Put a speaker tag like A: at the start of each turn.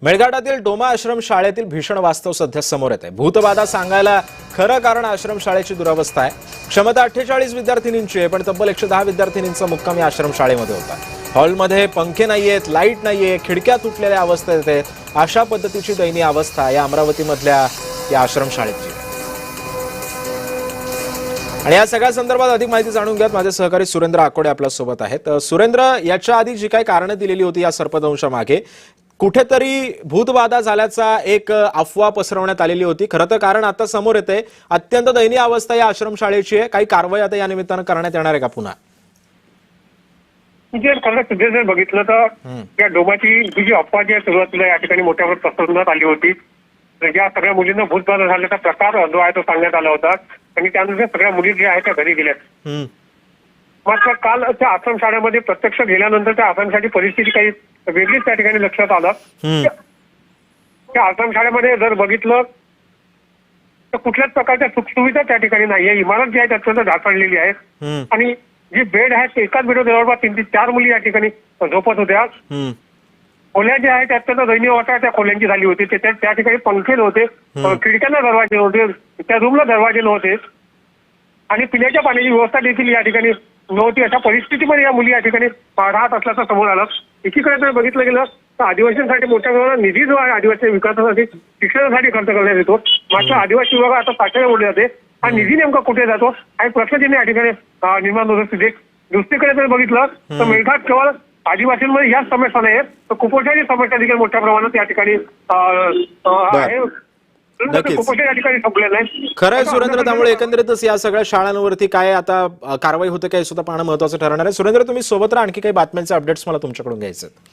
A: मेळघाटातील डोमा आश्रम शाळेतील भीषण वास्तव सध्या समोर येत आहे। भूतबाधा सांगायला खरं कारण आश्रम शाळेची दुरावस्था आहे। क्षमता 48 विद्यार्थिनींची आहे, पण तब्बल 110 विद्यार्थिनींचा मुक्काम या आश्रम शाळेमध्ये होता। हॉलमध्ये पंखे नाहीयेत, लाईट नाहीये, खिडक्या तुटलेल्या अवस्थेत आहेत। अशा पद्धतीची दयनीय अवस्था या अमरावतीमधल्या या आश्रम शाळेची। आणि या सगळ्या संदर्भात अधिक माहिती जाणून घ्यात माझे सहकारी सुरेंद्र आकोडे आपल्या सोबत आहेत। सुरेंद्र, याच्या आधी जी काही कारणं दिलेली होती या सर्पदंशामागे, कुठेतरी भूतबाधा झाल्याचा एक अफवा पसरवण्यात आलेली होती। खरं तर कारण आता समोर येते, अत्यंत दयनीय अवस्था या आश्रमशाळेची आहे। काही कारवाई आता या निमित्तानं करण्यात येणार आहे का पुन्हा?
B: म्हणजे खरं जर बघितलं तर या डोमाची जी अफवा जी सुरुवातीला या ठिकाणी मोठ्या प्रमाणात पसरवण्यात आली होती। ज्या सगळ्या मुलींना भूतबाधा झाल्याचा प्रकार जो आहे तो सांगण्यात आला होता आणि त्यानुसार सगळ्या मुली ज्या आहेत त्या घरी गेल्यात। मात्र काल त्या आश्रमशाळेमध्ये प्रत्यक्ष गेल्यानंतर त्या आश्रमशाळेची परिस्थिती काही वेगळीच त्या ठिकाणी लक्षात आलं। त्या आश्रमशाळेमध्ये जर बघितलं तर कुठल्याच प्रकारच्या सुखसुविधा त्या ठिकाणी नाहीये। इमारत जी आहे अत्यंत ढासळलेली आहे आणि जी बेड आहेत एकाच बेडवर जवळपास 3 ते 4 मुली या ठिकाणी झोपत होत्या। खोल्या ज्या आहेत अत्यंत दयनीय अवस्था त्या खोल्यांची झाली होती। त्या ठिकाणी पंखे नव्हते, खिडक्यांना दरवाजे नव्हते, त्या रूमला दरवाजे नव्हते आणि पिण्याच्या पाण्याची व्यवस्था देखील या ठिकाणी नव्हती। अशा परिस्थितीमध्ये या मुली या ठिकाणी राहत असल्याचं समोर आलं। एकीकडे जर बघितलं गेलं तर आदिवासींसाठी मोठ्या प्रमाणात निधी जो आहे आदिवासी विकासासाठी शिक्षणासाठी खर्च करण्यात येतो। मात्र आदिवासी विभाग आता साठवल्या उडले जाते, हा निधी नेमका कुठे जातो हा प्रश्न त्यांनी या ठिकाणी निर्माण होत असते। दुसरीकडे जर बघितलं तर मेळघाट केवळ आदिवासींमध्ये याच समस्या नाही, तर कुपोषणाची समस्या देखील मोठ्या प्रमाणात या ठिकाणी आहे। कुपोषण या ठिकाणी संपलेलं नाही।
A: खरं आहे सुरेंद्र, त्यामुळे एकंदरीतच या सगळ्या शाळांवरती काय आता कारवाई होते काय सुद्धा पाहणं महत्त्वाचं ठरणार आहे। सुरेंद्र, तुम्ही सोबत राहा, आणखी काही बातम्यांचे अपडेट्स मला तुमच्याकडून घ्यायचे आहेत।